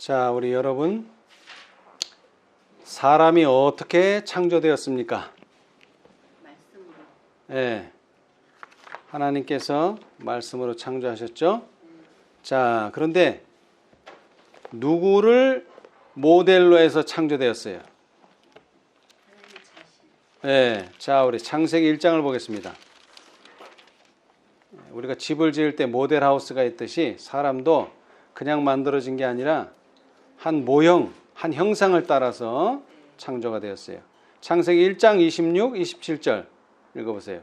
자, 우리 여러분, 사람이 어떻게 창조되었습니까? 말씀으로. 예, 하나님께서 말씀으로 창조하셨죠? 자, 그런데 누구를 모델로 해서 창조되었어요? 하나님 자신. 예, 자, 우리 창세기 1장을 보겠습니다. 우리가 집을 지을 때 모델하우스가 있듯이 사람도 그냥 만들어진 게 아니라 한 모형, 한 형상을 따라서 창조가 되었어요. 창세기 1장 26, 27절 읽어보세요.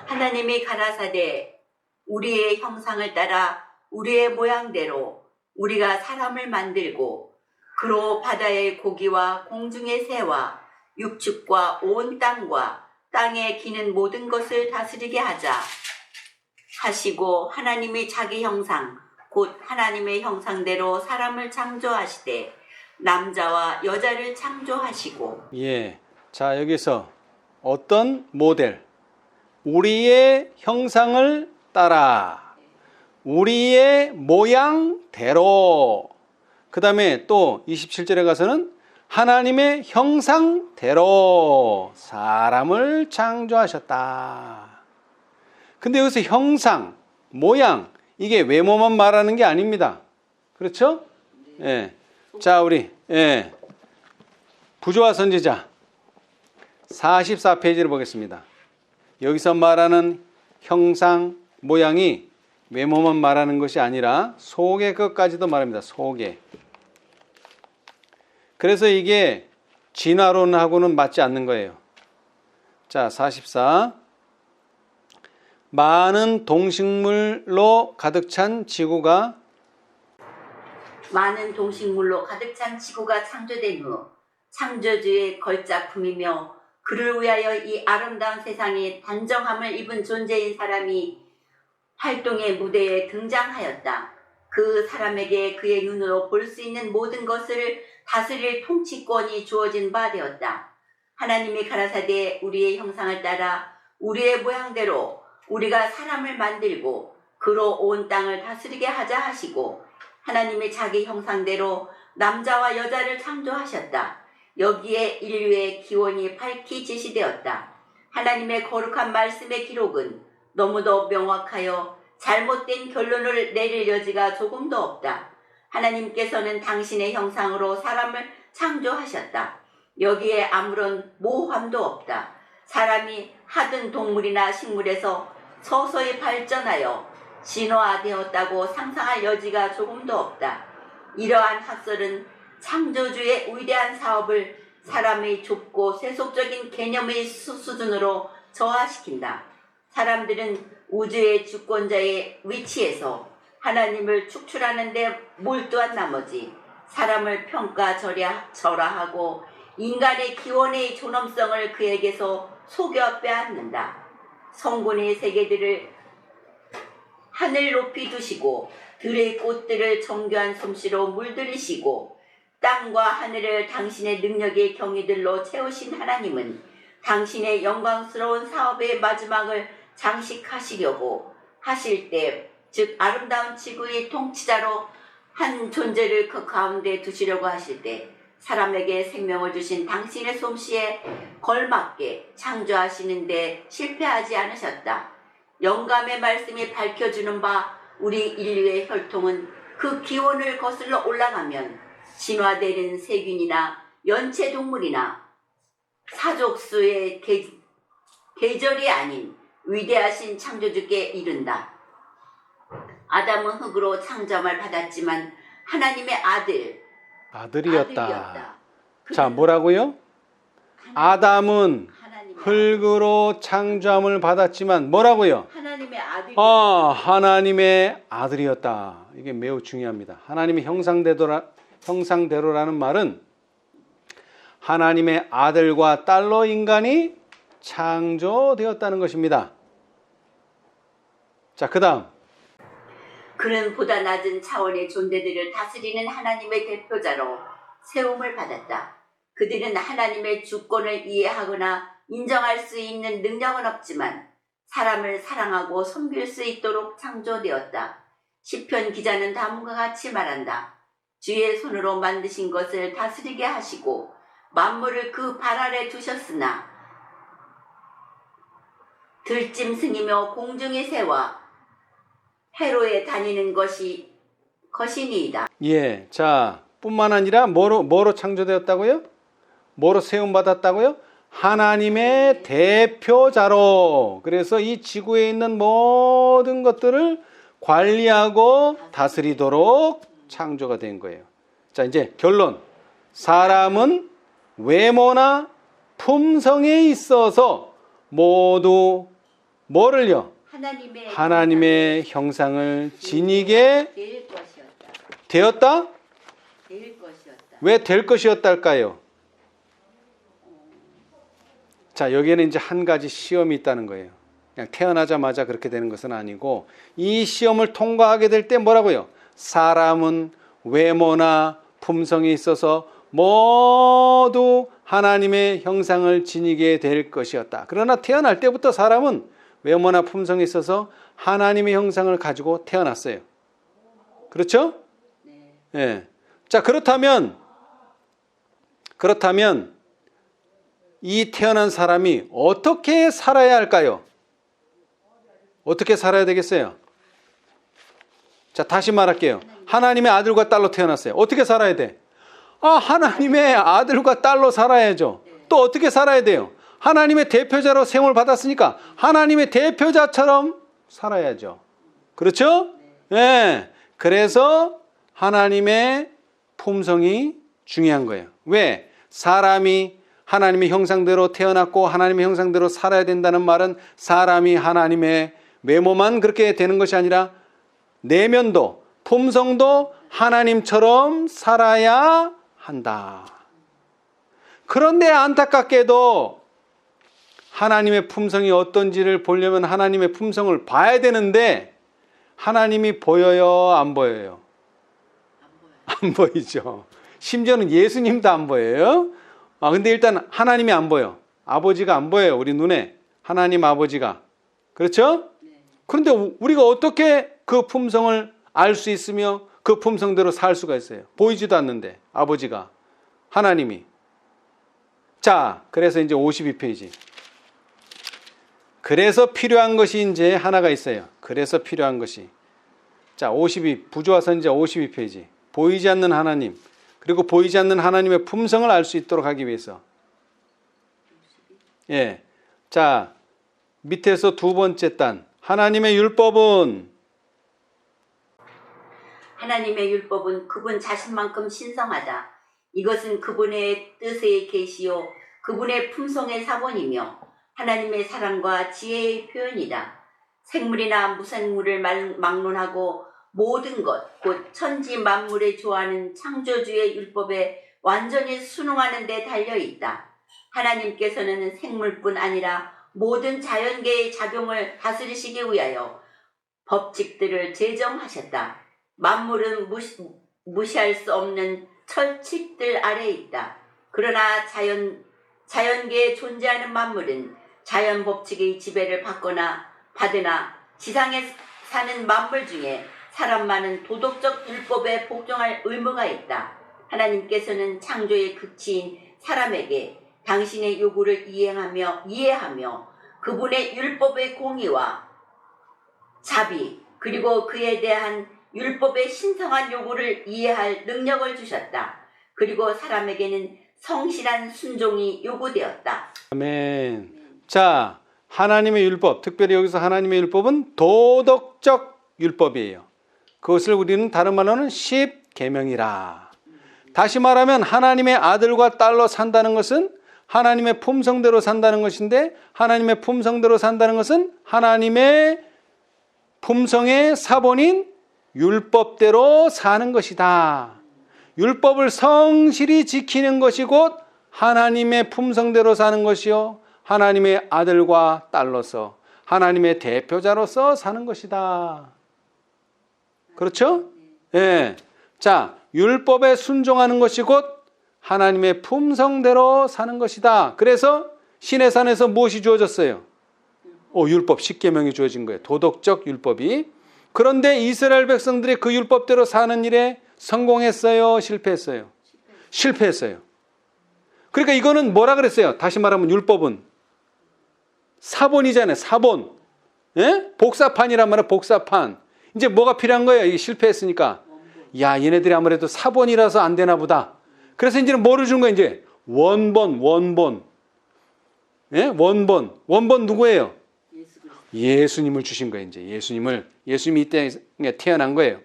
하나님이 가라사대 우리의 형상을 따라 우리의 모양대로 우리가 사람을 만들고 그로 바다의 고기와 공중의 새와 육축과 온 땅과 땅에 기는 모든 것을 다스리게 하자 하시고 하나님이 자기 형상 곧 하나님의 형상대로 사람을 창조하시되 남자와 여자를 창조하시고. 예, 자, 여기서 어떤 모델? 우리의 형상을 따라 우리의 모양대로. 그 다음에 또 27절에 가서는 하나님의 형상대로 사람을 창조하셨다. 근데 여기서 형상, 모양, 이게 외모만 말하는 게 아닙니다. 그렇죠? 예. 자, 우리 부조화 선지자 44페이지를 보겠습니다. 여기서 말하는 형상, 모양이 외모만 말하는 것이 아니라 속의 것까지도 말합니다. 속의. 그래서 이게 진화론하고는 맞지 않는 거예요. 자, 44. 많은 동식물로 가득 찬 지구가 창조된 후 창조주의 걸작품이며 그를 위하여 이 아름다운 세상에 단정함을 입은 존재인 사람이 활동의 무대에 등장하였다. 그 사람에게 그의 눈으로 볼 수 있는 모든 것을 다스릴 통치권이 주어진 바 되었다. 하나님이 가라사대 우리의 형상을 따라 우리의 모양대로 우리가 사람을 만들고 그로 온 땅을 다스리게 하자 하시고 하나님이 자기 형상대로 남자와 여자를 창조하셨다. 여기에 인류의 기원이 밝히 제시되었다. 하나님의 거룩한 말씀의 기록은 너무도 명확하여 잘못된 결론을 내릴 여지가 조금도 없다. 하나님께서는 당신의 형상으로 사람을 창조하셨다. 여기에 아무런 모함도 없다. 사람이 하등 동물이나 식물에서 서서히 발전하여 진화되었다고 상상할 여지가 조금도 없다. 이러한 학설은 창조주의 위대한 사업을 사람의 좁고 세속적인 개념의 수준으로 저하시킨다. 사람들은 우주의 주권자의 위치에서 하나님을 축출하는 데 몰두한 나머지 사람을 평가절하하고 인간의 기원의 존엄성을 그에게서 속여 빼앗는다. 성군의 세계들을 하늘 높이 두시고 들의 꽃들을 정교한 솜씨로 물들이시고 땅과 하늘을 당신의 능력의 경위들로 채우신 하나님은 당신의 영광스러운 사업의 마지막을 장식하시려고 하실 때, 즉 아름다운 지구의 통치자로 한 존재를 그 가운데 두시려고 하실 때 사람에게 생명을 주신 당신의 솜씨에 걸맞게 창조하시는데 실패하지 않으셨다. 영감의 말씀이 밝혀주는 바 우리 인류의 혈통은 그 기원을 거슬러 올라가면 진화되는 세균이나 연체동물이나 사족수의 계절이 아닌 위대하신 창조주께 이른다. 아담은 흙으로 창조함을 받았지만 하나님의 아들이었다. 자, 뭐라고요? 아담은 흙으로 창조함을 받았지만 뭐라고요? 하나님의 아들이었다. 이게 매우 중요합니다. 하나님의 형상대로라는 말은 하나님의 아들과 딸로 인간이 창조되었다는 것입니다. 자, 그 다음. 그는 보다 낮은 차원의 존재들을 다스리는 하나님의 대표자로 세움을 받았다. 그들은 하나님의 주권을 이해하거나 인정할 수 있는 능력은 없지만 사람을 사랑하고 섬길 수 있도록 창조되었다. 시편 기자는 다음과 같이 말한다. 주의 손으로 만드신 것을 다스리게 하시고 만물을 그 발 아래 두셨으나 들짐승이며 공중의 새와 해로에 다니는 것이니이다. 예, 자, 뿐만 아니라 뭐로 창조되었다고요? 뭐로 세움받았다고요? 하나님의 대표자로. 그래서 이 지구에 있는 모든 것들을 관리하고 다스리도록 창조가 된 거예요. 자, 이제 결론. 사람은 외모나 품성에 있어서 모두 뭐를요? 하나님의 형상을 지니게 될 것이었다. 되었다? 될 것이었다. 왜 될 것이었달까요? 자, 여기에는 이제 한 가지 시험이 있다는 거예요. 그냥 태어나자마자 그렇게 되는 것은 아니고 이 시험을 통과하게 될 때 뭐라고요? 사람은 외모나 품성에 있어서 모두 하나님의 형상을 지니게 될 것이었다. 그러나 태어날 때부터 사람은 외모나 품성에 있어서 하나님의 형상을 가지고 태어났어요. 그렇죠? 네. 예. 자, 그렇다면 이 태어난 사람이 어떻게 살아야 할까요? 어떻게 살아야 되겠어요? 자, 다시 말할게요. 하나님의 아들과 딸로 태어났어요. 어떻게 살아야 돼? 하나님의 아들과 딸로 살아야죠. 또 어떻게 살아야 돼요? 하나님의 대표자로 세움을 받았으니까 하나님의 대표자처럼 살아야죠. 그렇죠? 네. 그래서 하나님의 품성이 중요한 거예요. 왜? 사람이 하나님의 형상대로 태어났고 하나님의 형상대로 살아야 된다는 말은 사람이 하나님의 외모만 그렇게 되는 것이 아니라 내면도 품성도 하나님처럼 살아야 한다. 그런데 안타깝게도 하나님의 품성이 어떤지를 보려면 하나님의 품성을 봐야 되는데 하나님이 보여요? 안 보여요? 안 보이죠. 심지어는 예수님도 안 보여요. 근데 일단 하나님이 안 보여. 아버지가 안 보여요. 우리 눈에. 하나님 아버지가. 그렇죠? 그런데 우리가 어떻게 그 품성을 알 수 있으며 그 품성대로 살 수가 있어요? 보이지도 않는데 아버지가. 하나님이. 자, 그래서 이제 52페이지. 그래서 필요한 것이 이제 하나가 있어요. 그래서 필요한 것이. 자, 부조화 선지자 52페이지. 보이지 않는 하나님, 그리고 보이지 않는 하나님의 품성을 알 수 있도록 하기 위해서. 예. 자, 밑에서 두 번째 단. 하나님의 율법은 그분 자신만큼 신성하다. 이것은 그분의 뜻의 계시요 그분의 품성의 사본이며 하나님의 사랑과 지혜의 표현이다. 생물이나 무생물을 막론하고 모든 것, 곧 천지 만물에 조하는 창조주의 율법에 완전히 순응하는 데 달려있다. 하나님께서는 생물뿐 아니라 모든 자연계의 작용을 다스리시기 위하여 법칙들을 제정하셨다. 만물은 무시할 수 없는 철칙들 아래에 있다. 그러나 자연계에 존재하는 만물은 자연 법칙의 지배를 받으나 지상에 사는 만물 중에 사람만은 도덕적 율법에 복종할 의무가 있다. 하나님께서는 창조의 극치인 사람에게 당신의 요구를 이해하며 그분의 율법의 공의와 자비 그리고 그에 대한 율법의 신성한 요구를 이해할 능력을 주셨다. 그리고 사람에게는 성실한 순종이 요구되었다. 아멘. 자, 하나님의 율법, 특별히 여기서 하나님의 율법은 도덕적 율법이에요. 그것을 우리는 다른 말로는 십계명이라. 다시 말하면 하나님의 아들과 딸로 산다는 것은 하나님의 품성대로 산다는 것인데 하나님의 품성대로 산다는 것은 하나님의 품성의 사본인 율법대로 사는 것이다. 율법을 성실히 지키는 것이 곧 하나님의 품성대로 사는 것이요 하나님의 아들과 딸로서 하나님의 대표자로서 사는 것이다. 그렇죠? 예. 자, 율법에 순종하는 것이 곧 하나님의 품성대로 사는 것이다. 그래서 시내산에서 무엇이 주어졌어요? 율법, 십계명이 주어진 거예요. 도덕적 율법이. 그런데 이스라엘 백성들이 그 율법대로 사는 일에 성공했어요? 실패했어요? 실패했어요. 그러니까 이거는 뭐라 그랬어요? 다시 말하면 율법은 사본이잖아요. 사본. 예? 복사판이란 말이야. 복사판. 이제 뭐가 필요한 거예요? 이게 실패했으니까. 야, 얘네들이 아무래도 사본이라서 안 되나 보다. 그래서 이제는 뭐를 주는 거예요? 이제 원본. 예? 원본 누구예요? 예수님을 주신 거예요. 이제 예수님이 이때 태어난 거예요.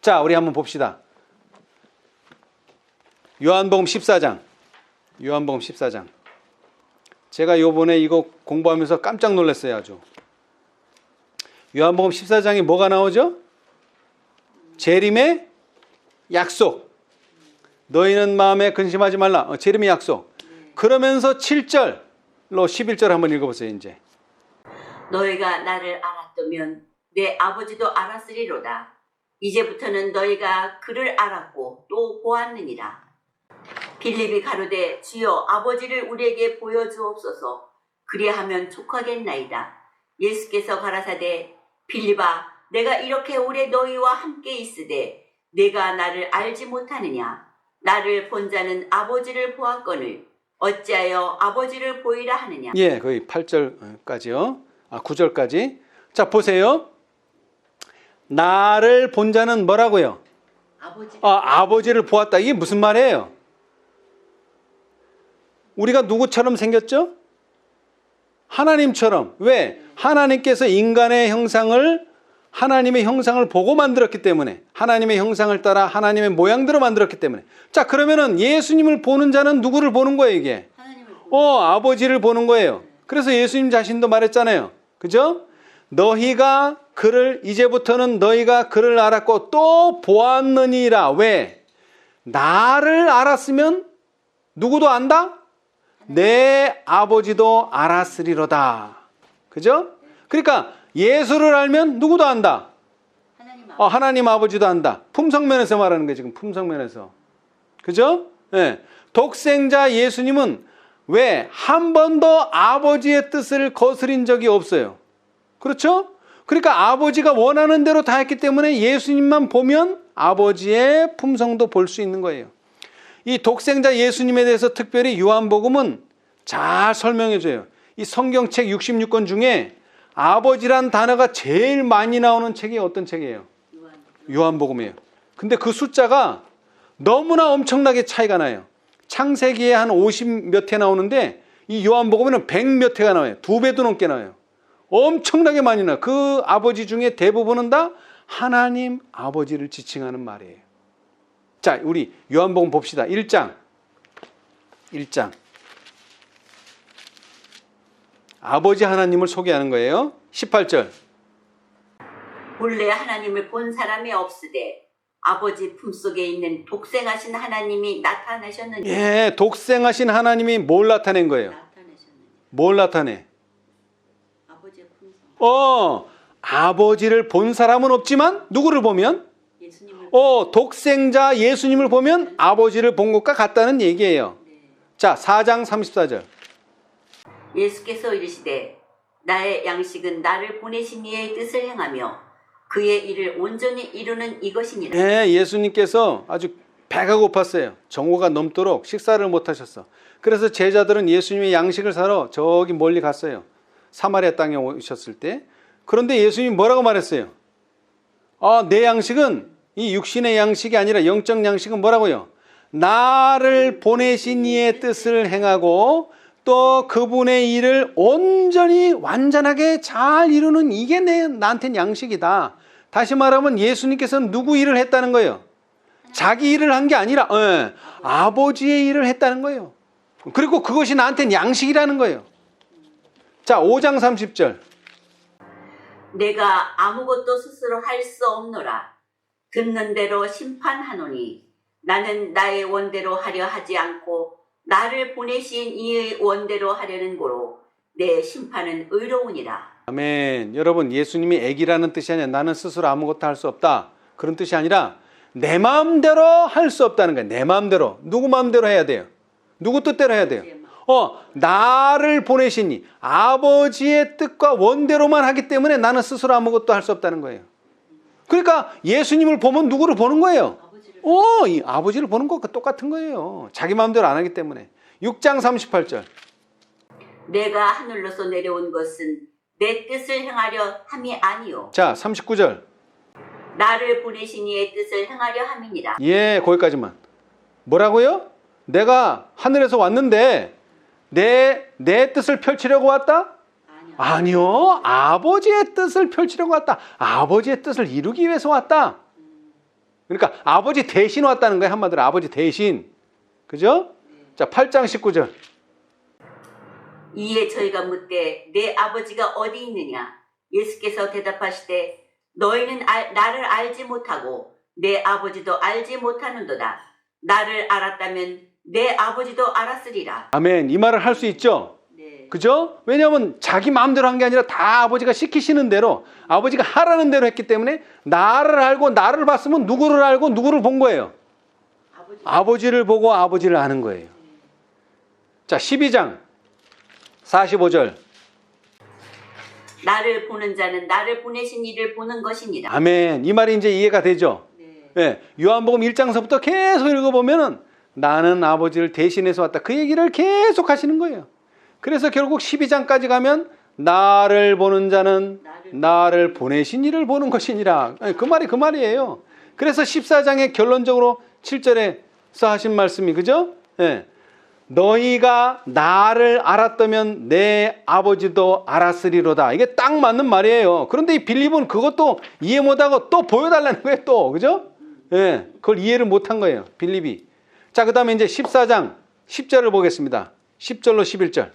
자, 우리 한번 봅시다. 요한복음 14장. 제가 요번에 이거 공부하면서 깜짝 놀랐어요. 아주. 요한복음 14장에 뭐가 나오죠? 재림의 약속. 너희는 마음에 근심하지 말라. 재림의 약속. 그러면서 7절로 11절 한번 읽어보세요. 이제. 너희가 나를 알았다면 내 아버지도 알았으리로다. 이제부터는 너희가 그를 알았고 또 보았느니라. 빌립이 가로되 주여 아버지를 우리에게 보여주옵소서. 그리하면 족하겠나이다. 예수께서 가라사대 빌립아 내가 이렇게 오래 너희와 함께 있으되 내가 나를 알지 못하느냐. 나를 본 자는 아버지를 보았거늘 어찌하여 아버지를 보이라 하느냐. 예, 거의 8절까지요. 9절까지. 자, 보세요. 나를 본 자는 뭐라고요? 아버지를 보았다. 이게 무슨 말이에요? 우리가 누구처럼 생겼죠? 하나님처럼. 왜? 하나님께서 인간의 형상을 하나님의 형상을 보고 만들었기 때문에, 하나님의 형상을 따라 하나님의 모양대로 만들었기 때문에. 자, 그러면은 예수님을 보는 자는 누구를 보는 거예요, 이게? 아버지를 보는 거예요. 그래서 예수님 자신도 말했잖아요. 그죠? 이제부터는 너희가 그를 알았고 또 보았느니라. 왜? 나를 알았으면 누구도 안다? 내 아버지도 알았으리로다. 그죠? 그러니까 예수를 알면 누구도 안다? 하나님 아버지도 안다. 품성면에서 말하는 거예요, 지금. 품성면에서. 그죠? 네. 독생자 예수님은 왜? 한 번도 아버지의 뜻을 거스린 적이 없어요. 그렇죠? 그러니까 아버지가 원하는 대로 다 했기 때문에 예수님만 보면 아버지의 품성도 볼 수 있는 거예요. 이 독생자 예수님에 대해서 특별히 요한복음은 잘 설명해 줘요. 이 성경책 66권 중에 아버지란 단어가 제일 많이 나오는 책이 어떤 책이에요? 요한복음이에요. 근데 그 숫자가 너무나 엄청나게 차이가 나요. 창세기에 한 50 몇 회 나오는데 이 요한복음에는 100 몇 회가 나와요. 2배도 넘게 나와요. 엄청나게 많이 나와요. 그 아버지 중에 대부분은 다 하나님 아버지를 지칭하는 말이에요. 자, 우리 요한복음 봅시다. 1장. 아버지 하나님을 소개하는 거예요. 18절. 본래 하나님을 본 사람이 없으되 아버지 품속에 있는 독생하신 하나님이 나타나셨느니라. 예, 독생하신 하나님이 뭘 나타낸 거예요? 뭘 나타내? 아버지의 품성. 아버지를 본 사람은 없지만 누구를 보면? 예수님을. 독생자 예수님을 보면 아버지를 본 것과 같다는 얘기예요. 네. 자, 4장 34절. 예수께서 이르시되 나의 양식은 나를 보내신 이의 뜻을 행하며 그의 일을 온전히 이루는 이것이니라. 네, 예수님께서 아주 배가 고팠어요. 정오가 넘도록 식사를 못 하셨어. 그래서 제자들은 예수님의 양식을 사러 저기 멀리 갔어요. 사마리아 땅에 오셨을 때. 그런데 예수님이 뭐라고 말했어요? 내 양식은 이 육신의 양식이 아니라 영적 양식은 뭐라고요? 나를 보내신 이의 뜻을 행하고 또 그분의 일을 온전히 완전하게 잘 이루는 이게 나한테는 양식이다. 다시 말하면 예수님께서는 누구 일을 했다는 거예요? 자기 일을 한 게 아니라 아버지의 일을 했다는 거예요. 그리고 그것이 나한테는 양식이라는 거예요. 자, 5장 30절. 내가 아무것도 스스로 할 수 없노라. 듣는 대로 심판하노니 나는 나의 원대로 하려 하지 않고 나를 보내신 이의 원대로 하려는 고로 내 심판은 의로우니라. 아멘. 여러분, 예수님이 애기라는 뜻이 아니라 나는 스스로 아무것도 할 수 없다. 그런 뜻이 아니라 내 마음대로 할 수 없다는 거예요. 내 마음대로. 누구 마음대로 해야 돼요? 누구 뜻대로 해야 돼요? 나를 보내시니 아버지의 뜻과 원대로만 하기 때문에 나는 스스로 아무것도 할 수 없다는 거예요. 그러니까 예수님을 보면 누구를 보는 거예요? 이 아버지를 보는 것과 똑같은 거예요. 자기 마음대로 안 하기 때문에. 6장 38절. 내가 하늘로서 내려온 것은 내 뜻을 행하려 함이 아니요 자, 39절. 나를 보내신 이의 뜻을 행하려 함이니라. 예, 거기까지만. 뭐라고요? 내가 하늘에서 왔는데 내 뜻을 펼치려고 왔다? 아니요. 아버지의 뜻을 펼치려고 왔다. 아버지의 뜻을 이루기 위해서 왔다. 그러니까 아버지 대신 왔다는 거예요. 한마디로 아버지 대신. 그죠? 자, 8장 19절. 이에 저희가 묻되 내 아버지가 어디 있느냐? 예수께서 대답하시되 너희는 나를 알지 못하고 내 아버지도 알지 못하는도다. 나를 알았다면 내 아버지도 알았으리라. 아멘. 이 말을 할 수 있죠? 네. 그죠? 왜냐하면 자기 마음대로 한 게 아니라 다 아버지가 시키시는 대로 아버지가 하라는 대로 했기 때문에 나를 알고 나를 봤으면 누구를 알고 누구를 본 거예요? 아버지를 보고 아버지를 아는 거예요. 자, 12장 45절. 나를 보는 자는 나를 보내신 이를 보는 것이니라. 아멘. 이 말이 이제 이해가 되죠? 네. 네. 요한복음 1장서부터 계속 읽어보면은 나는 아버지를 대신해서 왔다. 그 얘기를 계속 하시는 거예요. 그래서 결국 12장까지 가면 나를 보는 자는 나를 보내신 이를 보는 것이니라. 그 말이 그 말이에요. 그래서 14장에 결론적으로 7절에서 하신 말씀이 그죠? 네. 너희가 나를 알았다면 내 아버지도 알았으리로다. 이게 딱 맞는 말이에요. 그런데 이 빌립은 그것도 이해 못하고 또 보여달라는 거예요. 또 그죠? 예, 그걸 이해를 못한 거예요. 빌립이. 자, 그 다음에 이제 14장 10절을 보겠습니다. 10절로 11절.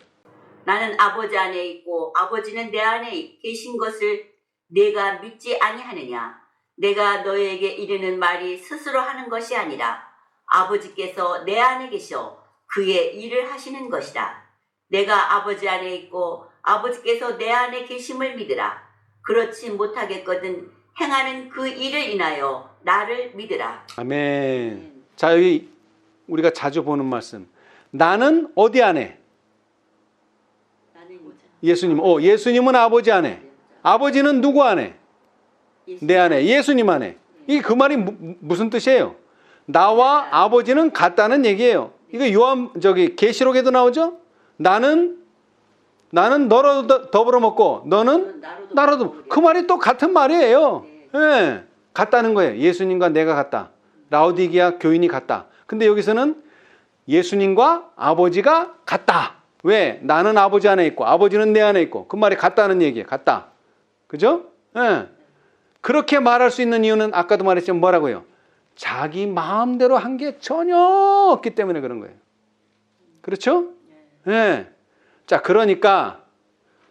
나는 아버지 안에 있고 아버지는 내 안에 계신 것을 내가 믿지 아니하느냐? 내가 너희에게 이르는 말이 스스로 하는 것이 아니라 아버지께서 내 안에 계셔 그의 일을 하시는 것이다. 내가 아버지 안에 있고 아버지께서 내 안에 계심을 믿으라. 그렇지 못하겠거든 행하는 그 일을 인하여 나를 믿으라. 아멘. 자, 여기 우리가 자주 보는 말씀. 나는 어디 안에? 예수님. 예수님은 아버지 안에. 아버지는 누구 안에? 내 안에. 예수님 안에. 이게 그 말이 무슨 뜻이에요? 나와 아버지는 같다는 얘기예요. 이거 계시록에도 나오죠? 나는 너로 더불어 먹고 너는 나로도. 그 말이 또 같은 말이에요. 예, 같다는 거예요. 예수님과 내가 같다. 라오디게아 교인이 같다. 근데 여기서는 예수님과 아버지가 같다. 왜? 나는 아버지 안에 있고 아버지는 내 안에 있고 그 말이 같다는 얘기예요. 같다. 그죠? 예. 그렇게 말할 수 있는 이유는 아까도 말했지만 뭐라고요? 자기 마음대로 한 게 전혀 없기 때문에 그런 거예요. 그렇죠? 예. 자, 그러니까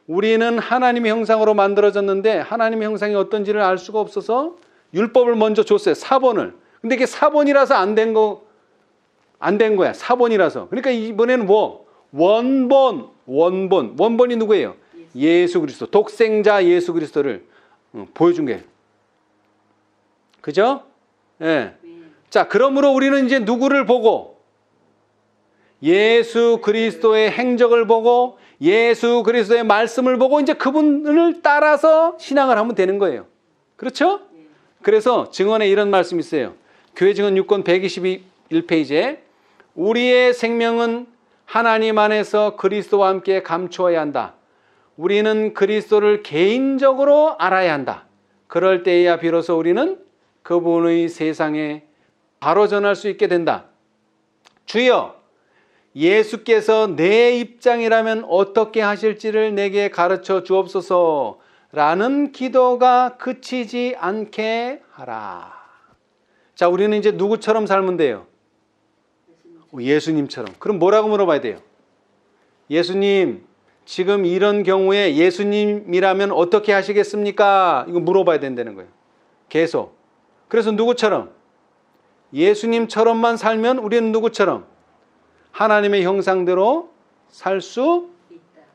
우리는 하나님의 형상으로 만들어졌는데 하나님의 형상이 어떤지를 알 수가 없어서 율법을 먼저 줬어요. 사본을. 근데 이게 사본이라서 안 된 거야. 사본이라서. 그러니까 이번에는 뭐? 원본이 누구예요? 예수 그리스도. 독생자 예수 그리스도를 보여준 거예요. 그죠? 예. 자, 그러므로 우리는 이제 누구를 보고? 예수 그리스도의 행적을 보고 예수 그리스도의 말씀을 보고 이제 그분을 따라서 신앙을 하면 되는 거예요. 그렇죠? 그래서 증언에 이런 말씀이 있어요. 교회 증언 6권 121페이지에 우리의 생명은 하나님 안에서 그리스도와 함께 감추어야 한다. 우리는 그리스도를 개인적으로 알아야 한다. 그럴 때에야 비로소 우리는 그분의 세상에 바로 전할 수 있게 된다. 주여, 예수께서 내 입장이라면 어떻게 하실지를 내게 가르쳐 주옵소서 라는 기도가 그치지 않게 하라. 자, 우리는 이제 누구처럼 살면 돼요? 예수님처럼. 그럼 뭐라고 물어봐야 돼요? 예수님, 지금 이런 경우에 예수님이라면 어떻게 하시겠습니까? 이거 물어봐야 된다는 거예요. 계속. 그래서 누구처럼? 예수님처럼만 살면 우리는 누구처럼? 하나님의 형상대로 살 수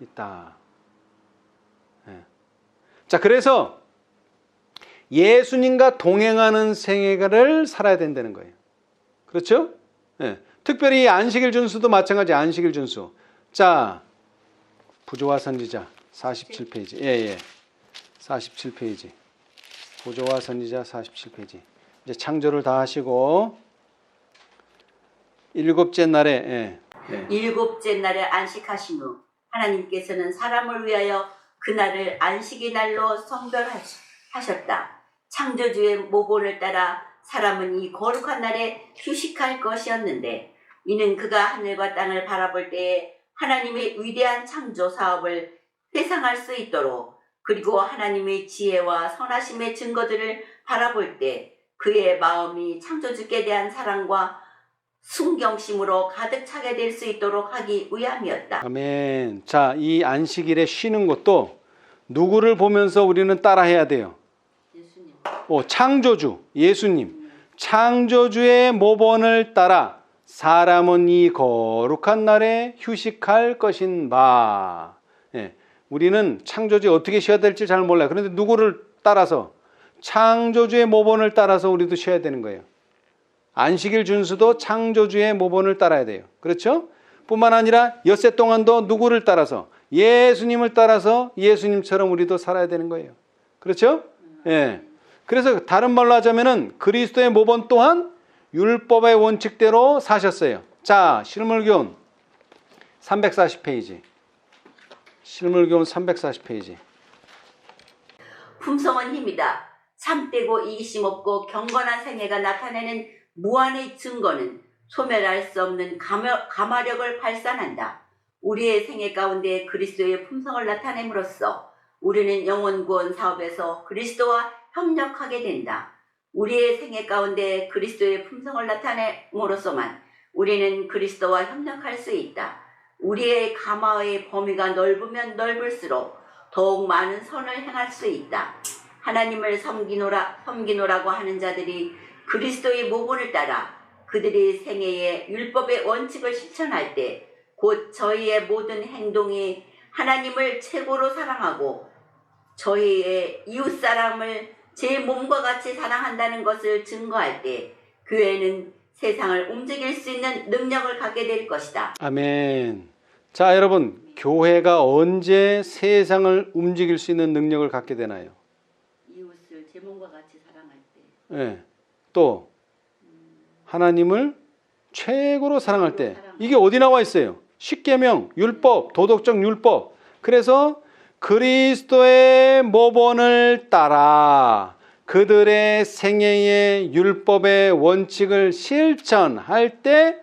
있다. 네. 자, 그래서 예수님과 동행하는 생애를 살아야 된다는 거예요. 그렇죠? 네. 특별히 안식일 준수도 마찬가지. 안식일 준수. 자, 부조화 선지자 47페이지. 예. 47페이지. 구조와 선지자 47페이지. 이제 창조를 다 하시고 일곱째 날에 일곱째 날에 안식하신 후 하나님께서는 사람을 위하여 그날을 안식의 날로 성별하셨다. 창조주의 모본을 따라 사람은 이 거룩한 날에 휴식할 것이었는데 이는 그가 하늘과 땅을 바라볼 때에 하나님의 위대한 창조 사업을 회상할 수 있도록 그리고 하나님의 지혜와 선하심의 증거들을 바라볼 때 그의 마음이 창조주께 대한 사랑과 순경심으로 가득 차게 될 수 있도록 하기 위함이었다. 아멘. 자, 이 안식일에 쉬는 것도 누구를 보면서 우리는 따라해야 돼요? 예수님. 창조주, 예수님. 창조주의 모본을 따라 사람은 이 거룩한 날에 휴식할 것인 바. 우리는 창조주에 어떻게 쉬어야 될지 잘 몰라요. 그런데 누구를 따라서? 창조주의 모본을 따라서 우리도 쉬어야 되는 거예요. 안식일 준수도 창조주의 모본을 따라야 돼요. 그렇죠? 뿐만 아니라 엿새 동안도 누구를 따라서? 예수님을 따라서 예수님처럼 우리도 살아야 되는 거예요. 그렇죠? 예. 그래서 다른 말로 하자면은 그리스도의 모본 또한 율법의 원칙대로 사셨어요. 자, 실물교훈 340페이지. 실물교훈 340페이지. 품성은 힘이다. 참되고 이기심 없고 경건한 생애가 나타내는 무한의 증거는 소멸할 수 없는 감화력을 발산한다. 우리의 생애 가운데 그리스도의 품성을 나타냄으로써 우리는 영혼 구원 사업에서 그리스도와 협력하게 된다. 우리의 생애 가운데 그리스도의 품성을 나타냄으로써만 우리는 그리스도와 협력할 수 있다. 우리의 감화의 범위가 넓으면 넓을수록 더욱 많은 선을 행할 수 있다. 하나님을 섬기노라고 하는 자들이 그리스도의 모본을 따라 그들의 생애에 율법의 원칙을 실천할 때 곧 저희의 모든 행동이 하나님을 최고로 사랑하고 저희의 이웃사람을 제 몸과 같이 사랑한다는 것을 증거할 때 교회는 세상을 움직일 수 있는 능력을 갖게 될 것이다. 아멘. 자, 여러분, 교회가 언제 세상을 움직일 수 있는 능력을 갖게 되나요? 이웃을 제 몸과 같이 사랑할 때. 네. 또 하나님을 최고로 사랑할 때. 이게 어디 나와 있어요? 십계명, 율법, 도덕적 율법. 그래서 그리스도의 모본을 따라 그들의 생애의 율법의 원칙을 실천할 때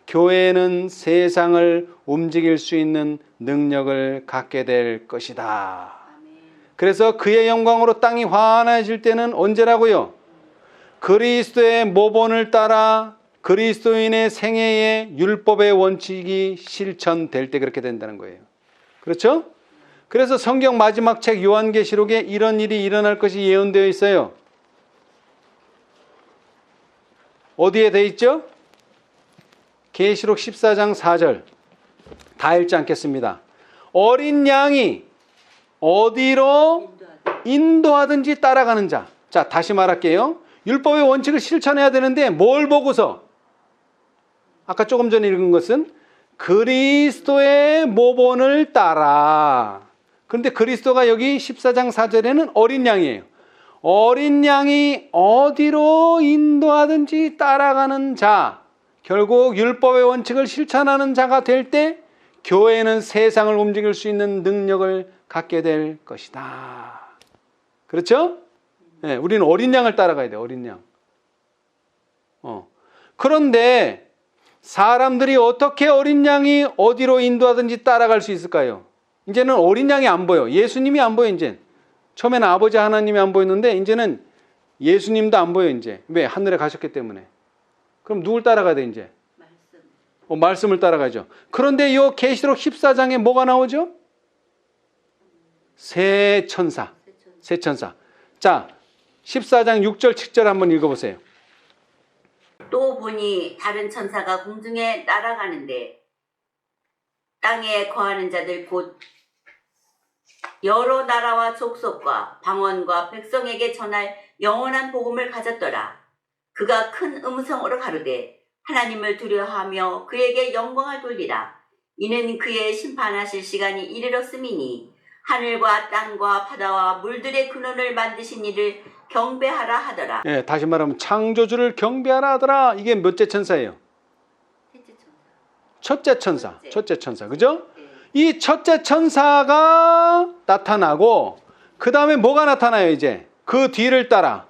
교회는 세상을 움직일 수 있는 능력을 갖게 될 것이다. 그래서 그의 영광으로 땅이 환해질 때는 언제라고요? 그리스도의 모본을 따라 그리스도인의 생애의 율법의 원칙이 실천될 때 그렇게 된다는 거예요. 그렇죠? 그래서 성경 마지막 책 요한계시록에 이런 일이 일어날 것이 예언되어 있어요. 어디에 돼 있죠? 계시록 14장 4절. 다 읽지 않겠습니다. 어린 양이 어디로 인도하든지 따라가는 자. 자, 다시 말할게요. 율법의 원칙을 실천해야 되는데 뭘 보고서? 아까 조금 전에 읽은 것은 그리스도의 모본을 따라. 그런데 그리스도가 여기 14장 4절에는 어린 양이에요. 어린 양이 어디로 인도하든지 따라가는 자. 결국 율법의 원칙을 실천하는 자가 될 때 교회는 세상을 움직일 수 있는 능력을 갖게 될 것이다. 그렇죠? 네, 우리는 어린 양을 따라가야 돼요. 어린 양. 그런데 사람들이 어떻게 어린 양이 어디로 인도하든지 따라갈 수 있을까요? 이제는 어린 양이 안 보여. 예수님이 안 보여 이제. 처음에는 아버지 하나님이 안 보였는데 이제는 예수님도 안 보여 이제. 왜? 하늘에 가셨기 때문에. 그럼 누굴 따라가야 돼 이제? 말씀을 따라가죠. 그런데 이 계시록 14장에 뭐가 나오죠? 새 천사. 자, 14장 6절 7절 한번 읽어보세요. 또 보니 다른 천사가 공중에 날아가는데 땅에 거하는 자들 곧 여러 나라와 족속과 방언과 백성에게 전할 영원한 복음을 가졌더라. 그가 큰 음성으로 가로되 하나님을 두려워하며 그에게 영광을 돌리라. 이는 그의 심판하실 시간이 이르렀음이니 하늘과 땅과 바다와 물들의 근원을 만드신 이를 경배하라 하더라. 예, 다시 말하면 창조주를 경배하라 하더라. 이게 몇째 천사예요? 첫째 천사. 첫째 천사. 그죠? 이 첫째 천사가 나타나고 그 다음에 뭐가 나타나요 이제? 그 뒤를 따라.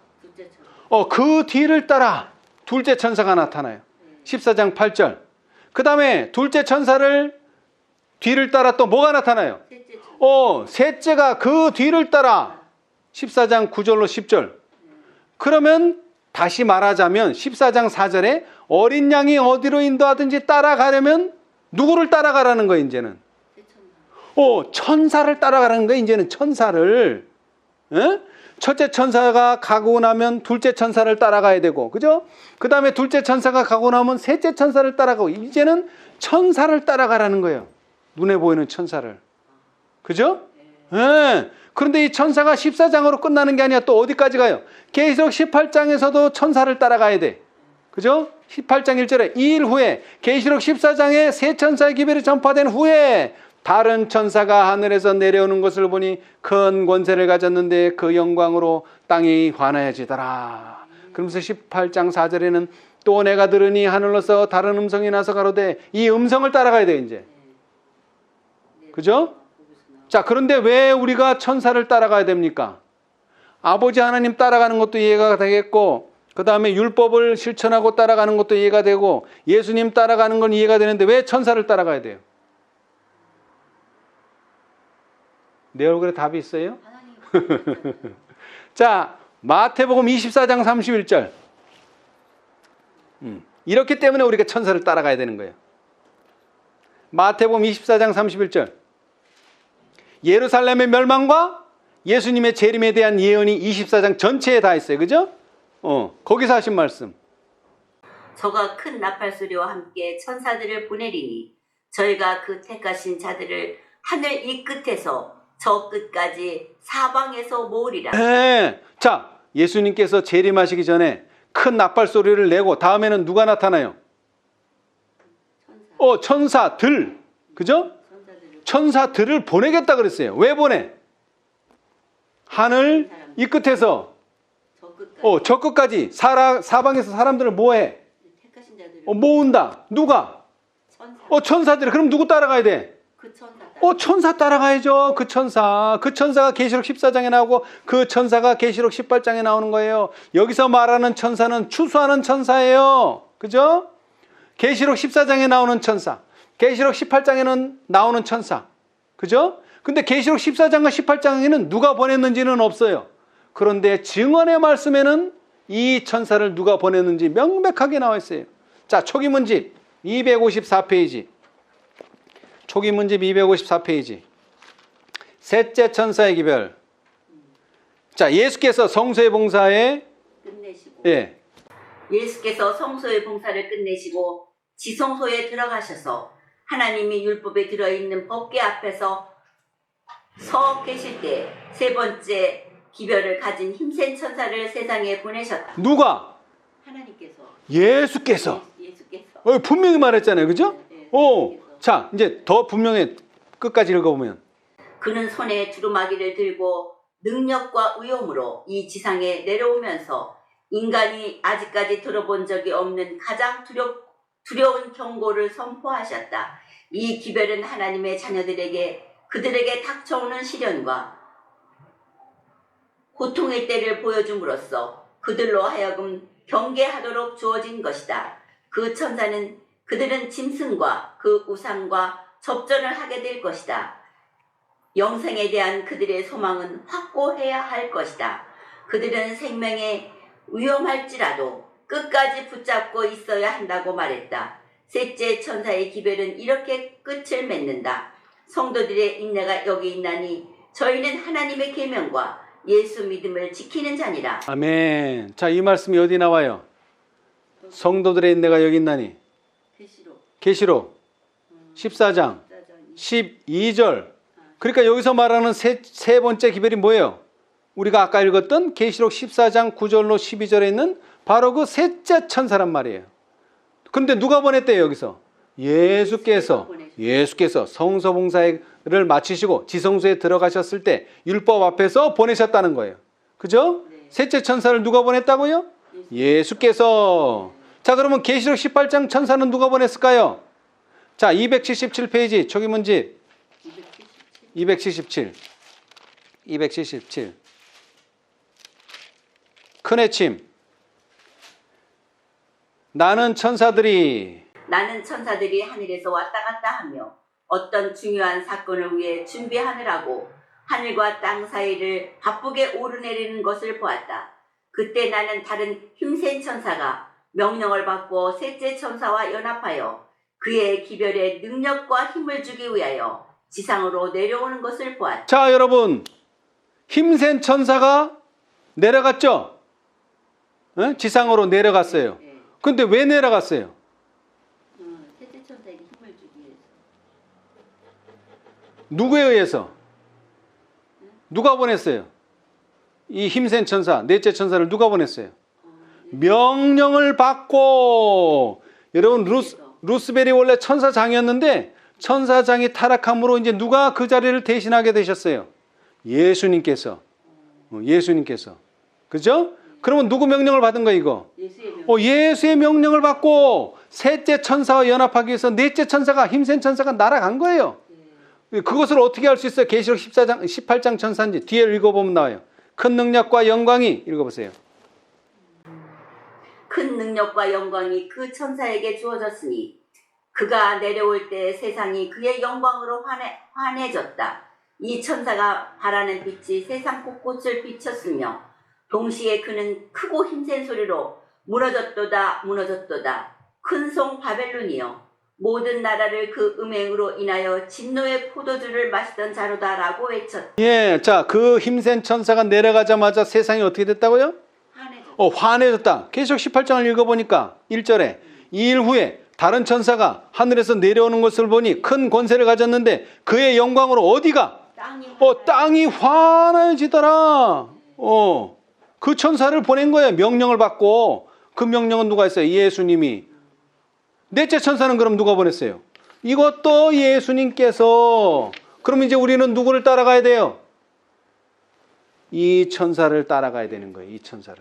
그 뒤를 따라 둘째 천사가 나타나요. 14장 8절. 그 다음에 둘째 천사를 뒤를 따라 또 뭐가 나타나요? 셋째가 그 뒤를 따라 14장 9절로 10절. 그러면 다시 말하자면 14장 4절에 어린 양이 어디로 인도하든지 따라가려면 누구를 따라가라는 거예요 이제는? 천사를 따라가라는 거예요 이제는. 천사를. 에? 첫째 천사가 가고 나면 둘째 천사를 따라가야 되고, 그죠? 그 다음에 둘째 천사가 가고 나면 셋째 천사를 따라가고, 이제는 천사를 따라가라는 거예요. 눈에 보이는 천사를. 그죠? 예. 그런데 이 천사가 14장으로 끝나는 게 아니라 또 어디까지 가요? 계시록 18장에서도 천사를 따라가야 돼. 그죠? 18장 1절에 2일 후에 계시록 14장에 세 천사의 기별이 전파된 후에 다른 천사가 하늘에서 내려오는 것을 보니 큰 권세를 가졌는데 그 영광으로 땅이 환하여지더라. 그러면서 18장 4절에는 또 내가 들으니 하늘로서 다른 음성이 나서 가로되, 이 음성을 따라가야 돼요 이제. 그죠? 자, 그런데 왜 우리가 천사를 따라가야 됩니까? 아버지 하나님 따라가는 것도 이해가 되겠고, 그 다음에 율법을 실천하고 따라가는 것도 이해가 되고, 예수님 따라가는 건 이해가 되는데 왜 천사를 따라가야 돼요? 내 얼굴에 답이 있어요? 자, 마태복음 24장 31절. 이렇기 때문에 우리가 천사를 따라가야 되는 거예요. 마태복음 24장 31절. 예루살렘의 멸망과 예수님의 재림에 대한 예언이 24장 전체에 다 있어요. 그죠? 거기서 하신 말씀. 저가 큰 나팔 소리와 함께 천사들을 보내리니 저희가 그 택하신 자들을 하늘 이 끝에서 저 끝까지 사방에서 모으리라. 네. 자, 예수님께서 재림하시기 전에 큰 나팔 소리를 내고 다음에는 누가 나타나요? 천사들. 그죠? 천사들을 보내겠다 그랬어요. 왜 보내? 하늘 이 끝에서 저 끝까지 사방에서 사람들을 뭐해? 모은다. 누가? 천사들이. 그럼 누구 따라가야 돼? 천사 따라가야죠. 그 천사가 계시록 14장에 나오고 그 천사가 계시록 18장에 나오는 거예요. 여기서 말하는 천사는 추수하는 천사예요. 그죠? 계시록 14장에 나오는 천사, 계시록 18장에는 나오는 천사. 그죠? 근데 계시록 14장과 18장에는 누가 보냈는지는 없어요. 그런데 증언의 말씀에는 이 천사를 누가 보냈는지 명백하게 나와 있어요. 자, 초기 문집 254페이지. 초기 문집 254페이지. 셋째 천사의 기별. 자, 예수께서 성소의 봉사에 끝내시고. 예. 예수께서 성소의 봉사를 끝내시고 지성소에 들어가셔서 하나님이 율법에 들어있는 법궤 앞에서 서 계실 때 세 번째 기별을 가진 힘센 천사를 세상에 보내셨다. 누가? 하나님께서. 예수께서. 예수께서. 분명히 말했잖아요. 그죠? 자, 이제 더 분명히 끝까지 읽어보면. 그는 손에 두루마기를 들고 능력과 위엄으로 이 지상에 내려오면서 인간이 아직까지 들어본 적이 없는 가장 두려운 경고를 선포하셨다. 이 기별은 하나님의 자녀들에게 그들에게 닥쳐오는 시련과 고통의 때를 보여줌으로써 그들로 하여금 경계하도록 주어진 것이다. 그 천사는 그들은 짐승과 그 우상과 접전을 하게 될 것이다. 영생에 대한 그들의 소망은 확고해야 할 것이다. 그들은 생명에 위험할지라도 끝까지 붙잡고 있어야 한다고 말했다. 셋째 천사의 기별은 이렇게 끝을 맺는다. 성도들의 인내가 여기 있나니 저희는 하나님의 계명과 예수 믿음을 지키는 자니라. 아멘. 자, 이 말씀이 어디 나와요? 성도들의 인내가 여기 있나니. 계시록 14장 12절. 그러니까 여기서 말하는 세 번째 기별이 뭐예요? 우리가 아까 읽었던 계시록 14장 9절로 12절에 있는 바로 그 셋째 천사란 말이에요. 그런데 누가 보냈대요 여기서? 예수께서 성소 봉사에 를 마치시고 지성소에 들어가셨을 때 율법 앞에서 보내셨다는 거예요. 그죠? 네. 셋째 천사를 누가 보냈다고요? 예수께서. 자, 그러면 계시록 18장 천사는 누가 보냈을까요? 자, 277페이지 초기문집 277 큰 해침. 나는 천사들이 하늘에서 왔다 갔다 하며 어떤 중요한 사건을 위해 준비하느라고 하늘과 땅 사이를 바쁘게 오르내리는 것을 보았다. 그때 나는 다른 힘센 천사가 명령을 받고 셋째 천사와 연합하여 그의 기별에 능력과 힘을 주기 위하여 지상으로 내려오는 것을 보았다. 자, 여러분, 힘센 천사가 내려갔죠? 지상으로 내려갔어요. 근데 왜 내려갔어요? 셋째 천사에게 힘을 주기 위해서. 누구에 의해서? 누가 보냈어요? 이 힘센 천사, 넷째 천사를 누가 보냈어요? 명령을 받고. 여러분, 루스벨이 원래 천사장이었는데 천사장이 타락함으로 이제 누가 그 자리를 대신하게 되셨어요? 예수님께서. 그죠? 그러면 누구 명령을 받은 거예요, 이거? 예수의 명령을 받고 셋째 천사와 연합하기 위해서 넷째 천사가, 힘센 천사가 날아간 거예요. 그것을 어떻게 알 수 있어요? 계시록 18장 천사인지 뒤에 읽어보면 나와요. 큰 능력과 영광이, 읽어보세요. 큰 능력과 영광이 그 천사에게 주어졌으니 그가 내려올 때 세상이 그의 영광으로 환해졌다. 이 천사가 바라는 빛이 세상 곳곳을 비쳤으며 동시에 그는 크고 힘센 소리로 무너졌도다 무너졌도다. 큰 성 바벨론이여 모든 나라를 그 음행으로 인하여 진노의 포도주를 마시던 자로다라고 외쳤다. 예, 자, 그 힘센 천사가 내려가자마자 세상이 어떻게 됐다고요? 환해졌다. 계시록 18장을 읽어보니까 1절에 이 일 후에 다른 천사가 하늘에서 내려오는 것을 보니 큰 권세를 가졌는데 그의 영광으로 어디가? 땅이 환해지더라. 그 천사를 보낸 거예요. 명령을 받고. 그 명령은 누가 했어요? 예수님이. 넷째 천사는 그럼 누가 보냈어요? 이것도 예수님께서. 그럼 이제 우리는 누구를 따라가야 돼요? 이 천사를 따라가야 되는 거예요. 이 천사를.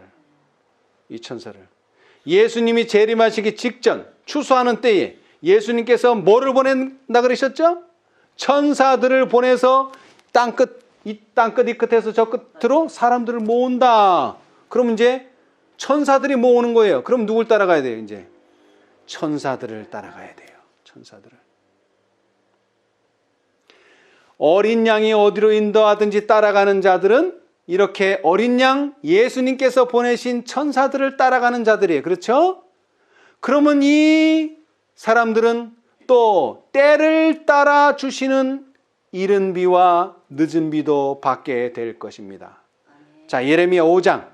예수님이 재림하시기 직전 추수하는 때에 예수님께서 뭐를 보낸다 그러셨죠? 천사들을 보내서 이 땅끝 이 끝에서 저 끝으로 사람들을 모은다. 그럼 이제 천사들이 모으는 거예요. 그럼 누굴 따라가야 돼요? 이제 천사들을 따라가야 돼요. 천사들을. 어린 양이 어디로 인도하든지 따라가는 자들은 이렇게 어린 양 예수님께서 보내신 천사들을 따라가는 자들이에요. 그렇죠? 그러면 이 사람들은 또 때를 따라 주시는 이른 비와 늦은 비도 받게 될 것입니다. 자, 예레미야 5장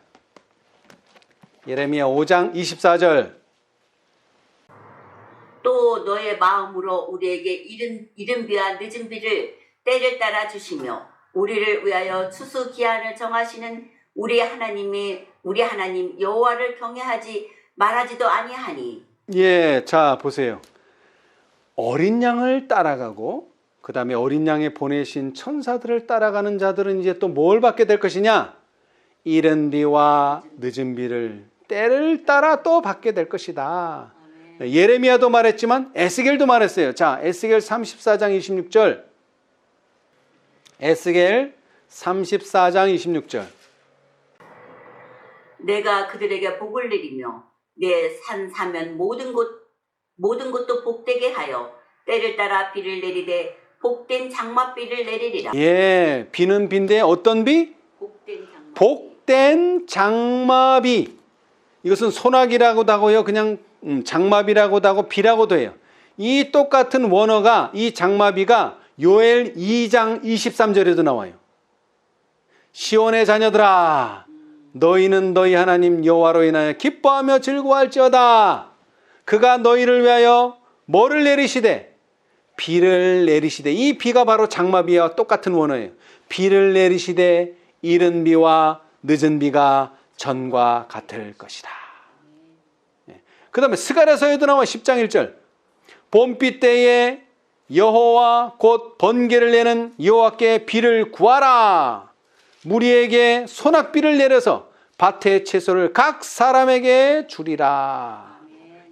24절. 또 너의 마음으로 우리에게 이른 비와 늦은 비를 때를 따라 주시며 우리를 위하여 추수 기한을 정하시는 우리 하나님 여호와를 경외하지 말하지도 아니하니. 예, 자 보세요. 어린 양을 따라가고 그 다음에 어린 양에 보내신 천사들을 따라가는 자들은 이제 또 뭘 받게 될 것이냐? 이른 비와 늦은 비를 때를 따라 또 받게 될 것이다. 예레미야도 말했지만 에스겔도 말했어요. 자, 에스겔 34장 26절. 에스겔 34장 26절. 내가 그들에게 복을 내리며 내 산 사면 모든 곳도 복되게 하여 때를 따라 비를 내리되 복된 장맛비를 내리리라. 예, 비는 비인데 어떤 비? 복된 장마비. 이것은 소나기라고도 하고요. 그냥 장마비라고도 하고 비라고도 해요. 이 똑같은 원어가, 이 장마비가 요엘 2장 23절에도 나와요. 시온의 자녀들아, 너희는 너희 하나님 여호와로 인하여 기뻐하며 즐거워할지어다. 그가 너희를 위하여 뭐를 내리시되? 비를 내리시되. 이 비가 바로 장마비와 똑같은 원어예요. 비를 내리시되 이른 비와 늦은 비가 전과 같을 것이다. 그 다음에 스가랴서에도 나와 10장 1절. 봄비 때에 여호와 곧 번개를 내는 여호와께 비를 구하라. 무리에게 소낙비를 내려서 밭의 채소를 각 사람에게 주리라.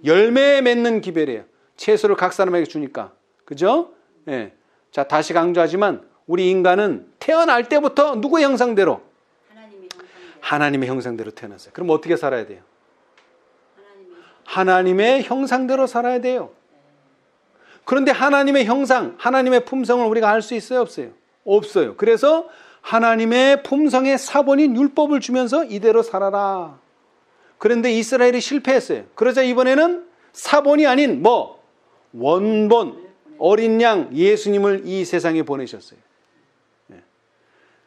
열매 맺는 기별이에요. 채소를 각 사람에게 주니까. 그죠? 예. 자, 다시 강조하지만 우리 인간은 태어날 때부터 누구의 형상대로? 하나님의 형상대로 태어났어요. 그럼 어떻게 살아야 돼요? 하나님의 형상대로 살아야 돼요. 그런데 하나님의 형상, 하나님의 품성을 우리가 알 수 있어요, 없어요? 없어요. 그래서 하나님의 품성의 사본인 율법을 주면서 이대로 살아라. 그런데 이스라엘이 실패했어요. 그러자 이번에는 사본이 아닌 뭐? 원본, 어린 양 예수님을 이 세상에 보내셨어요.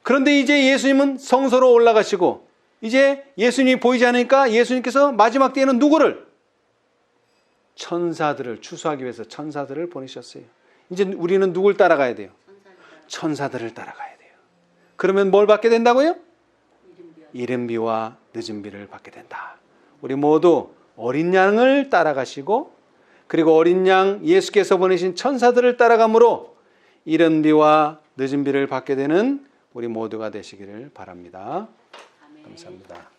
그런데 이제 예수님은 성소로 올라가시고 이제 예수님이 보이지 않으니까 예수님께서 마지막 때에는 누구를? 천사들을 추수하기 위해서 천사들을 보내셨어요. 이제 우리는 누굴 따라가야 돼요? 천사들을 따라가야 돼요. 그러면 뭘 받게 된다고요? 이른 비와 늦은 비를 받게 된다. 우리 모두 어린 양을 따라가시고 그리고 어린 양 예수께서 보내신 천사들을 따라감으로 이른 비와 늦은 비를 받게 되는 우리 모두가 되시기를 바랍니다. 감사합니다.